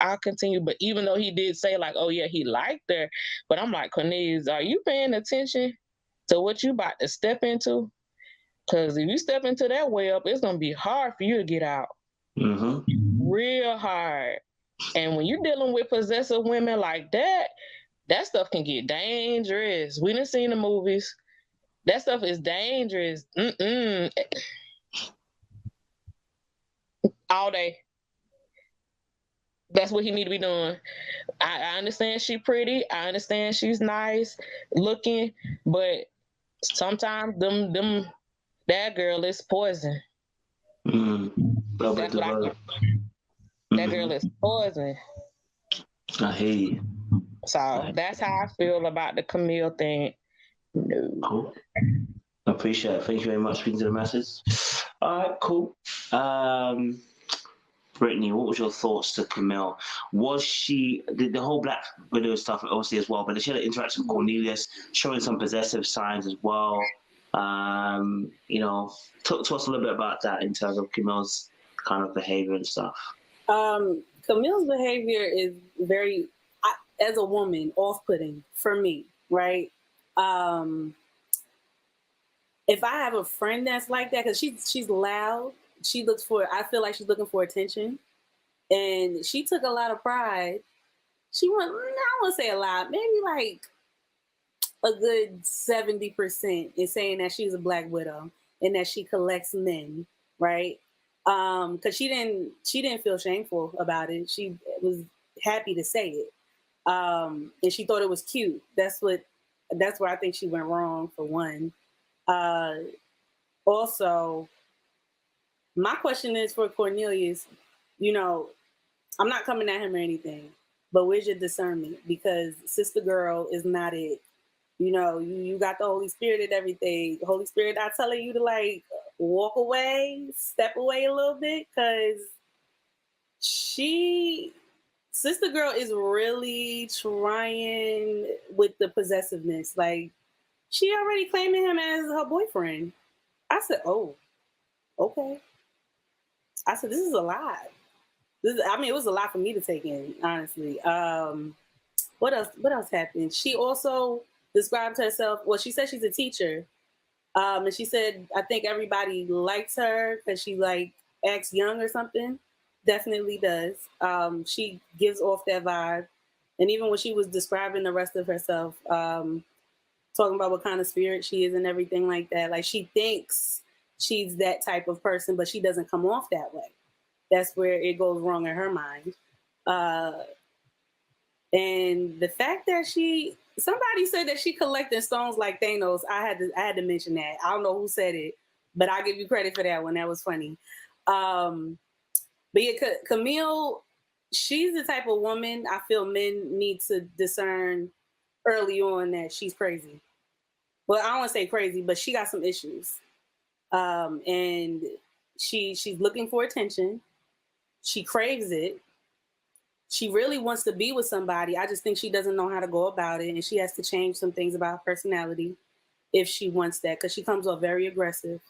I'll continue. But even though he did say like, oh yeah, he liked her, but I'm like, Cornelius, are you paying attention to what you about to step into? Because if you step into that web, it's gonna be hard for you to get out. Real hard. And when you're dealing with possessive women like that, that stuff can get dangerous. We done seen the movies. That stuff is dangerous. All day. That's what he need to be doing. I understand she pretty. I understand she's nice looking, but sometimes that girl is poison. That's what I think. That girl is poison. I hate you. So that's how I feel about the Camille thing. No. Cool. I appreciate it. Thank you very much for speaking to the masses. All right, cool. Brittany, what was your thoughts to Camille? Was she the whole Black Widow stuff obviously as well, but she had an interaction with Cornelius, showing some possessive signs as well. You know, talk to us a little bit about that in terms of Camille's kind of behavior and stuff. Camille's behavior is very, as a woman, off-putting for me, right? If I have a friend that's like that, because she's loud, I feel like she's looking for attention, and she took a lot of pride. I won't say a lot, maybe like a good 70% in saying that she's a Black Widow and that she collects men, right? Because she didn't feel shameful about it. She was happy to say it, and she thought it was cute. That's where I think she went wrong, for one. Also, my question is for Cornelius. You know, I'm not coming at him or anything, but where's your discernment? Because sister girl is not it. You know, you got the Holy Spirit and everything. The Holy Spirit not telling you to like walk away, step away a little bit, because sister girl is really trying with the possessiveness. Like, she already claiming him as her boyfriend. I said, oh, okay. I said, this is a lot. It was a lot for me to take in, honestly. What else happened? She also described herself, well, she said she's a teacher. And she said, I think everybody likes her because she like acts young or something. Definitely does. She gives off that vibe. And even when she was describing the rest of herself, talking about what kind of spirit she is and everything like that, like she thinks she's that type of person, but she doesn't come off that way. That's where it goes wrong in her mind. And the fact that somebody said that she collected stones like Thanos, I had to mention that. I don't know who said it, but I'll give you credit for that one. That was funny. But yeah, Camille, she's the type of woman I feel men need to discern early on that she's crazy. Well, I don't want to say crazy, but she got some issues. And she's looking for attention. She craves it. She really wants to be with somebody. I just think she doesn't know how to go about it, and she has to change some things about her personality if she wants that, because she comes off very aggressive.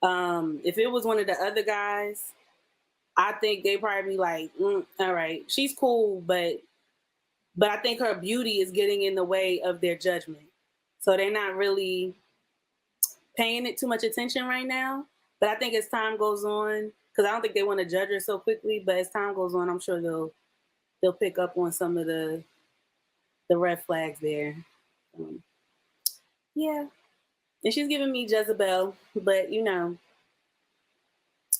If it was one of the other guys, I think they'd probably be like, all right, she's cool, but I think her beauty is getting in the way of their judgment. So they're not really paying it too much attention right now. But I think as time goes on, because I don't think they want to judge her so quickly, but as time goes on, I'm sure they'll pick up on some of the red flags there. Yeah. And she's giving me Jezebel, but you know,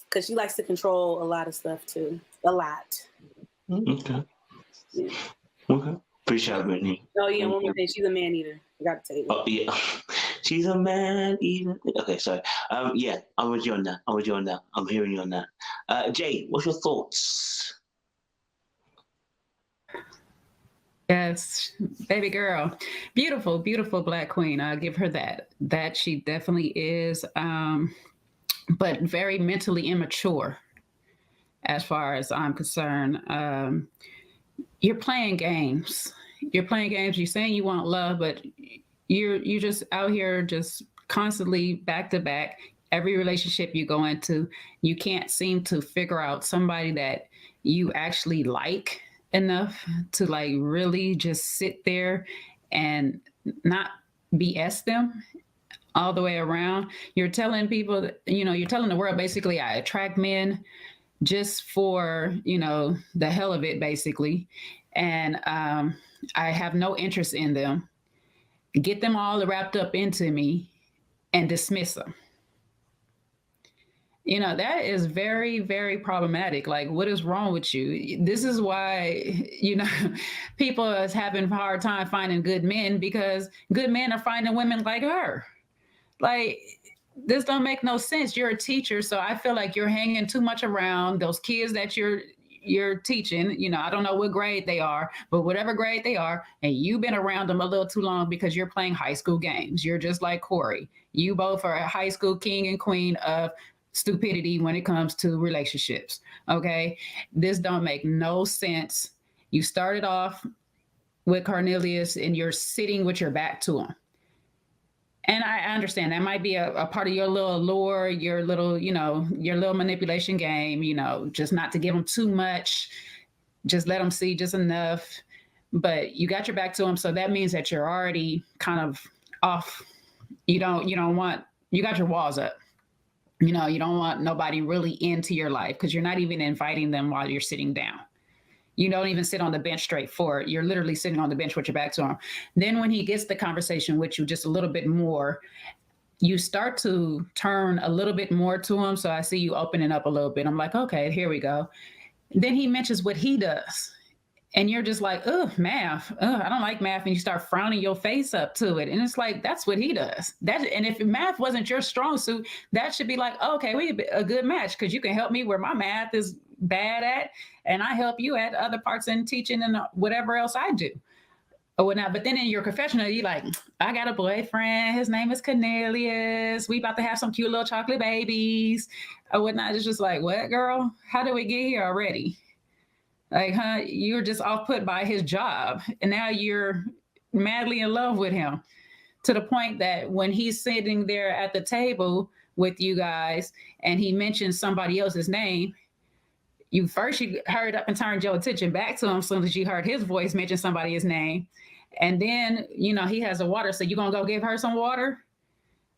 because she likes to control a lot of stuff too. A lot. Okay. Yeah. Okay. Appreciate it, Brittany. Oh yeah, one more thing. She's a man eater. I got to tell you. Oh yeah. She's a man eater. Okay, sorry. Yeah, I'm with you on that. I'm hearing you on that. Jay, what's your thoughts? Yes, baby girl. Beautiful, beautiful Black queen. I'll give her that. That she definitely is, but very mentally immature as far as I'm concerned. You're playing games. You're saying you want love, but you're just out here just constantly back to back. Every relationship you go into, you can't seem to figure out somebody that you actually like enough to like really just sit there and not BS them all the way around. You're telling people, you're telling the world basically, I attract men just for, the hell of it, basically. And I have no interest in them. Get them all wrapped up into me and dismiss them. That is very, very problematic. Like, what is wrong with you? This is why, people is having a hard time finding good men, because good men are finding women like her. Like, this don't make no sense. You're a teacher, so I feel like you're hanging too much around those kids that you're teaching. I don't know what grade they are, but whatever grade they are, and you've been around them a little too long because you're playing high school games. You're just like Corey. You both are a high school king and queen of stupidity when it comes to relationships. Okay, this don't make no sense. You started off with Cornelius and you're sitting with your back to him. And I understand that might be a part of your little allure, your little, your little manipulation game, just not to give them too much, just let them see just enough. But you got your back to them, so that means that you're already kind of off. You got your walls up. You don't want nobody really into your life because you're not even inviting them while you're sitting down. You don't even sit on the bench straight forward. You're literally sitting on the bench with your back to him. Then when he gets the conversation with you just a little bit more, you start to turn a little bit more to him. So I see you opening up a little bit. I'm like, okay, here we go. Then he mentions what he does. And you're just like, math. I don't like math. And you start frowning your face up to it. And it's like, that's what he does. And if math wasn't your strong suit, that should be like, okay, we a good match because you can help me where my math is bad at, and I help you at other parts in teaching and whatever else I do. Or whatnot. But then in your confessional, you're like, I got a boyfriend. His name is Cornelius. We about to have some cute little chocolate babies or whatnot. It's just like, what, girl? How did we get here already? Like, you're just off put by his job. And now you're madly in love with him to the point that when he's sitting there at the table with you guys and he mentions somebody else's name, you hurried up and turned your attention back to him as soon as you heard his voice mention somebody's name. And then, he has a water. So you going to go give her some water?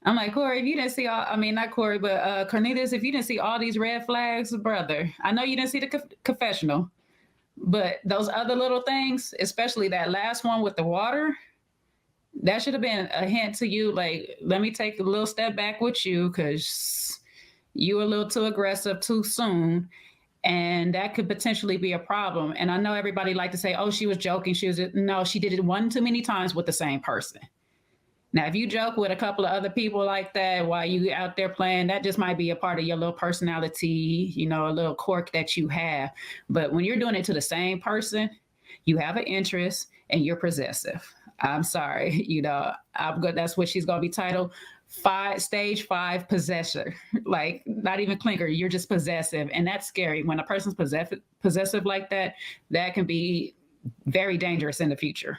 I'm like, Corey, if you didn't see not Corey, but Cornelius, if you didn't see all these red flags, brother, I know you didn't see the confessional. But those other little things, especially that last one with the water, that should have been a hint to you. Like, let me take a little step back with you because you were a little too aggressive too soon. And that could potentially be a problem. And I know everybody like to say, oh, she was joking. No, she did it one too many times with the same person. Now, if you joke with a couple of other people like that while you out there playing, that just might be a part of your little personality, a little quirk that you have. But when you're doing it to the same person, you have an interest and you're possessive. I'm sorry, that's what she's going to be titled. Stage 5 possessor. Like, not even clinker, you're just possessive. And that's scary. When a person's possessive like that, that can be very dangerous in the future.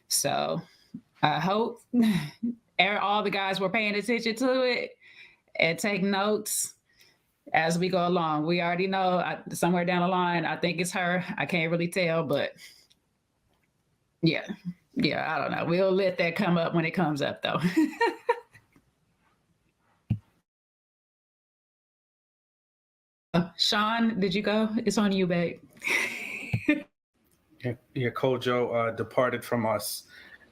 So I hope all the guys were paying attention to it and take notes as we go along. We already know somewhere down the line, I think it's her. I can't really tell, but yeah, I don't know. We'll let that come up when it comes up, though. Sean, did you go? It's on you, babe. Yeah, Kojo departed from us.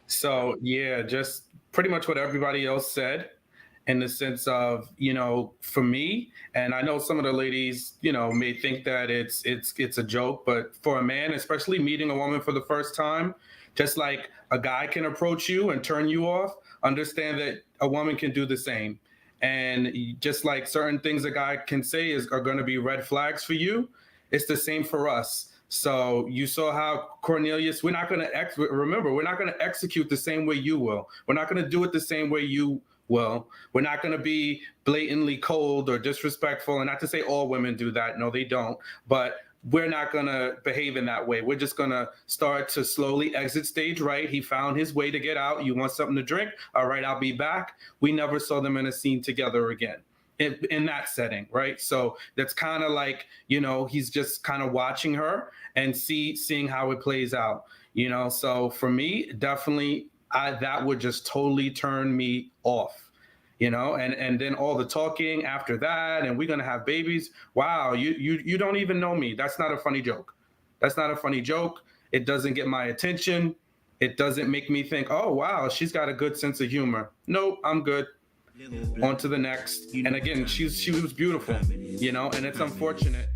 So, yeah, just pretty much what everybody else said in the sense of, for me, and I know some of the ladies, may think that it's a joke, but for a man, especially meeting a woman for the first time, just like a guy can approach you and turn you off, understand that a woman can do the same. And just like certain things a guy can say are going to be red flags for you, it's the same for us. So you saw how Cornelius, we're not going to execute the same way you will. We're not going to do it the same way you will. We're not going to be blatantly cold or disrespectful. And not to say all women do that. No, they don't. But we're not going to behave in that way. We're just going to start to slowly exit stage right. He found his way to get out. You want something to drink? All right, I'll be back. We never saw them in a scene together again. in that setting, right? So that's kind of like, you know, he's just kind of watching her and seeing how it plays out, you know. So for me, definitely, that would just totally turn me off, you know. And then all the talking after that, and we're gonna have babies. Wow, you don't even know me. That's not a funny joke. That's not a funny joke. It doesn't get my attention. It doesn't make me think, oh wow, she's got a good sense of humor. Nope, I'm good. On to the next. And again, she was beautiful, you know, and it's unfortunate